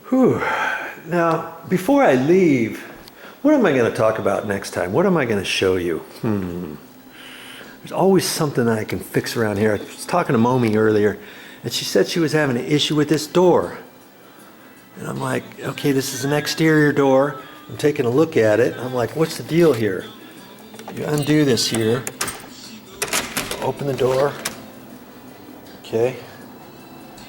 Whew. Now, before I leave, what am I going to talk about next time? What am I going to show you? There's always something that I can fix around here. I was talking to Momi earlier, and she said she was having an issue with this door. And I'm like, okay, this is an exterior door. I'm taking a look at it. I'm like, what's the deal here? You undo this here. Open the door. Okay.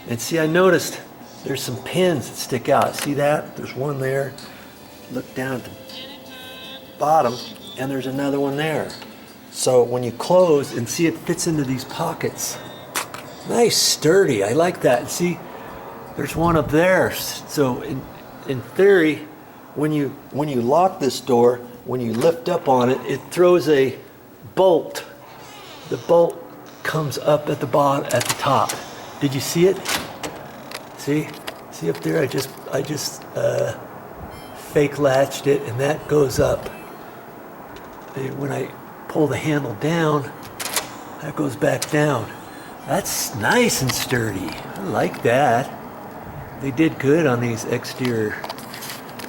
And see, I noticed there's some pins that stick out. See that? There's one there. Look down at the bottom, and there's another one there. So when you close, and see, it fits into these pockets. Nice, sturdy. I like that. See, there's one up there. So in theory, when you lock this door, when you lift up on it, it throws a bolt. The bolt comes up at the bottom, at the top. Did you see it? See up there? I just fake latched it, and that goes up. And when I pull the handle down, that goes back down. That's nice and sturdy. I like that. They did good on these exterior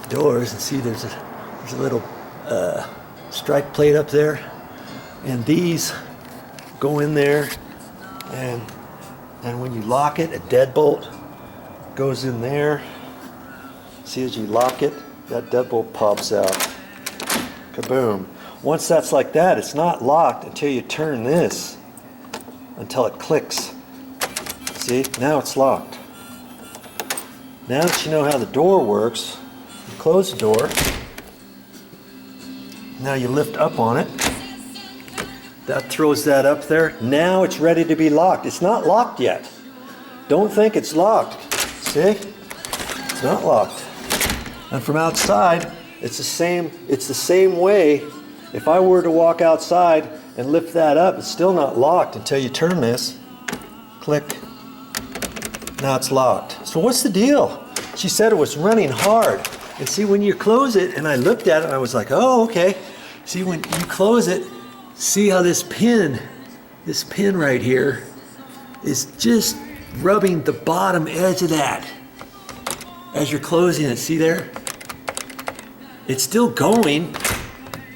doors. And see, there's a little strike plate up there, and these go in there, and when you lock it, a deadbolt goes in there. See, as you lock it, that deadbolt pops out. Kaboom. Once that's like that, it's not locked until you turn this, until it clicks. See, now it's locked. Now that you know how the door works, you close the door. Now you lift up on it. That throws that up there. Now it's ready to be locked. It's not locked yet. Don't think it's locked. See? It's not locked. And from outside, it's the same way. If I were to walk outside and lift that up, it's still not locked until you turn this. Click. Now it's locked. So what's the deal? She said it was running hard. And see, when you close it, and I looked at it and I was like, oh, okay. See, when you close it, see how this pin right here is just rubbing the bottom edge of that as you're closing it. See there? It's still going,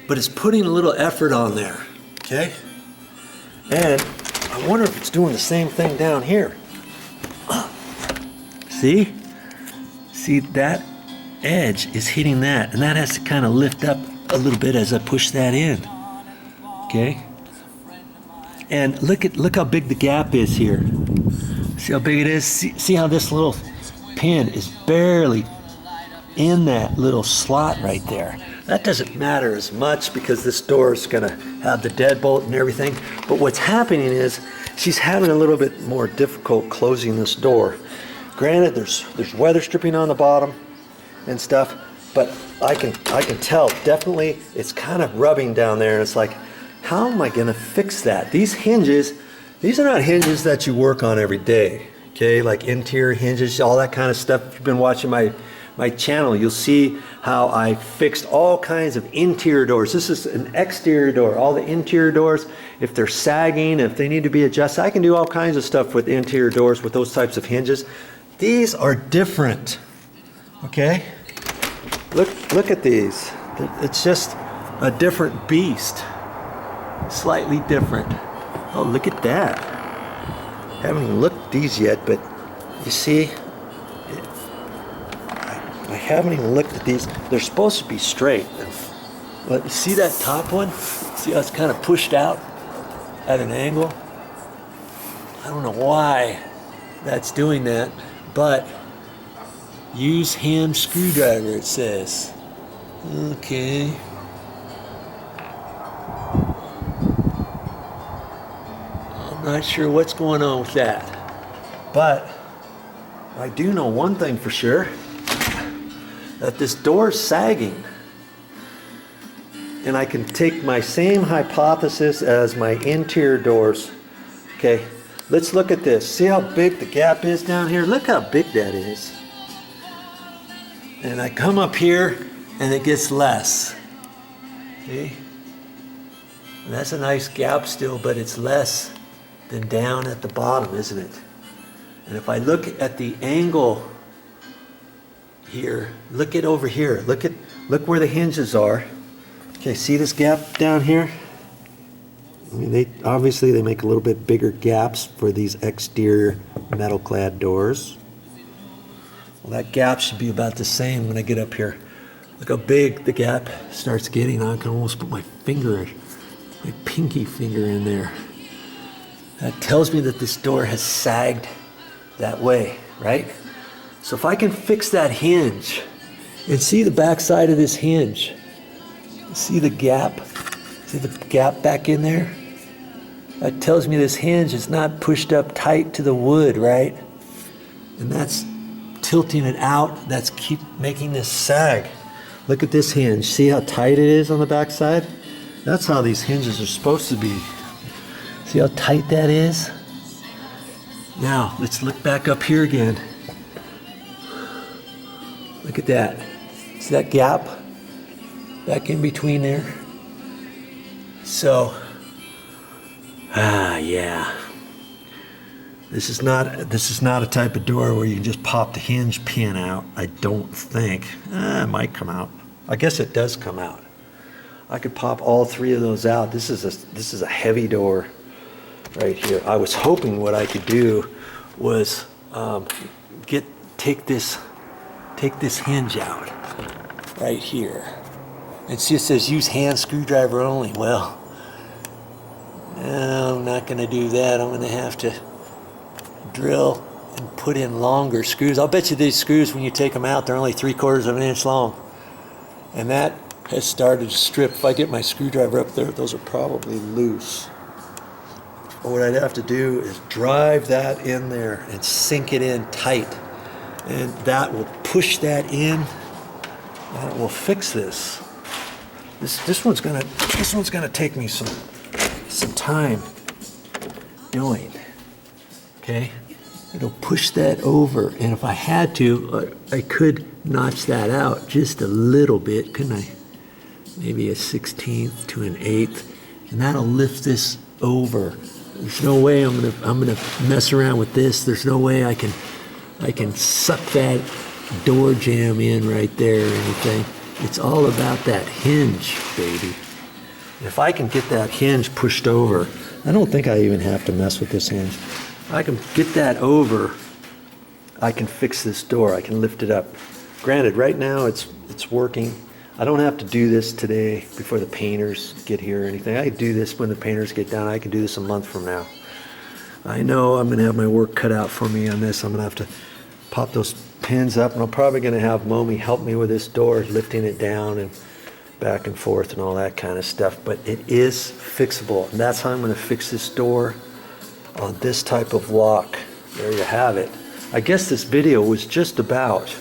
but it's putting a little effort on there, okay? And I wonder if it's doing the same thing down here. See? See, that edge is hitting that, and that has to kind of lift up a little bit as I push that in. Okay? And look how big the gap is here. See how big it is? See how this little pin is barely in that little slot right there. That doesn't matter as much because this door is going to have the deadbolt and everything. But what's happening is she's having a little bit more difficult closing this door. Granted, there's weather stripping on the bottom and stuff, but I can tell definitely it's kind of rubbing down there, and it's like, how am I going to fix that? These hinges, these are not hinges that you work on every day, okay? Like interior hinges, all that kind of stuff. If you've been watching my channel, you'll see how I fixed all kinds of interior doors. This is an exterior door. All the interior doors, if they're sagging, if they need to be adjusted, I can do all kinds of stuff with interior doors with those types of hinges. These are different, okay? Look at these. It's just a different beast. Slightly different. Oh, look at that. Haven't even looked at these yet, but you see, I haven't even looked at these. They're supposed to be straight. But you see that top one? See how it's kind of pushed out at an angle? I don't know why that's doing that, but use hand screwdriver, it says. Okay. I'm not sure what's going on with that, but I do know one thing for sure, that this door is sagging. And I can take my same hypothesis as my interior doors. Okay, let's look at this. See how big the gap is down here? Look how big that is. And I come up here and it gets less. See? And that's a nice gap still, but it's less than down at the bottom, isn't it? And if I look at the angle here. Look at over here. Look where the hinges are. Okay, see this gap down here? I mean, they obviously make a little bit bigger gaps for these exterior metal clad doors. Well, that gap should be about the same when I get up here. Look how big the gap starts getting. I can almost put my finger, my pinky finger in there. That tells me that this door has sagged that way, right? So if I can fix that hinge and see the back side of this hinge, see the gap? See the gap back in there? That tells me this hinge is not pushed up tight to the wood, right? And that's tilting it out. That's keep making this sag. Look at this hinge. See how tight it is on the back side? That's how these hinges are supposed to be. See how tight that is? Now, let's look back up here again. Look at that. See that gap back in between there? So, yeah. This is not a type of door where you can just pop the hinge pin out. I don't think. It might come out. I guess it does come out. I could pop all three of those out. This is a heavy door right here. I was hoping what I could do was take this hinge out right here. It just says use hand screwdriver only. Well, no, I'm not going to do that. I'm going to have to drill and put in longer screws. I'll bet you these screws, when you take them out, they're only 3/4 of an inch long. And that has started to strip. If I get my screwdriver up there, those are probably loose. But what I'd have to do is drive that in there and sink it in tight. And that will push that in, and it will fix this. This one's gonna take me some time doing. Okay, it'll push that over, and if I had to, I could notch that out just a little bit, couldn't I? Maybe a 1/16 to an 1/8, and that'll lift this over. There's no way I'm gonna mess around with this. There's no way I can suck that door jamb in right there or anything. It's all about that hinge, baby. If I can get that hinge pushed over, I don't think I even have to mess with this hinge. If I can get that over, I can fix this door. I can lift it up. Granted, right now it's working. I don't have to do this today before the painters get here or anything. I can do this when the painters get down. I can do this a month from now. I know I'm going to have my work cut out for me on this. I'm going to have to pop those pins up, and I'm probably going to have Momi help me with this door, lifting it down and back and forth and all that kind of stuff. But it is fixable, and that's how I'm going to fix this door on this type of lock. There you have it. I guess this video was just about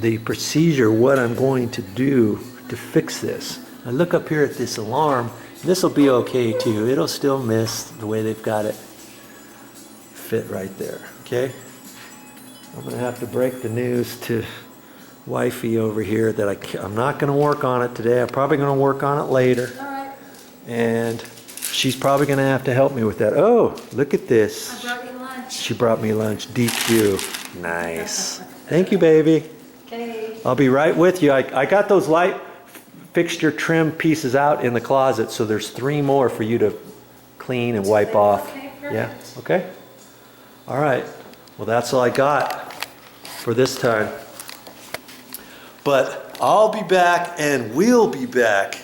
the procedure, what I'm going to do to fix this. I look up here at this alarm. This will be okay too. It'll still miss the way they've got it fit right there. Okay? I'm going to have to break the news to wifey over here that I'm not going to work on it today. I'm probably going to work on it later. All right. And she's probably going to have to help me with that. Oh, look at this. I brought you lunch. She brought me lunch. Deep Dew. Nice. Thank you, baby. Okay. I'll be right with you. I got those light fixture trim pieces out in the closet, so there's 3 more for you to clean and wipe off. Okay, perfect. Yeah, okay? All right. Well, that's all I got for this time. But I'll be back, and we'll be back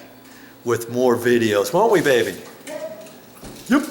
with more videos, won't we, baby? Yep.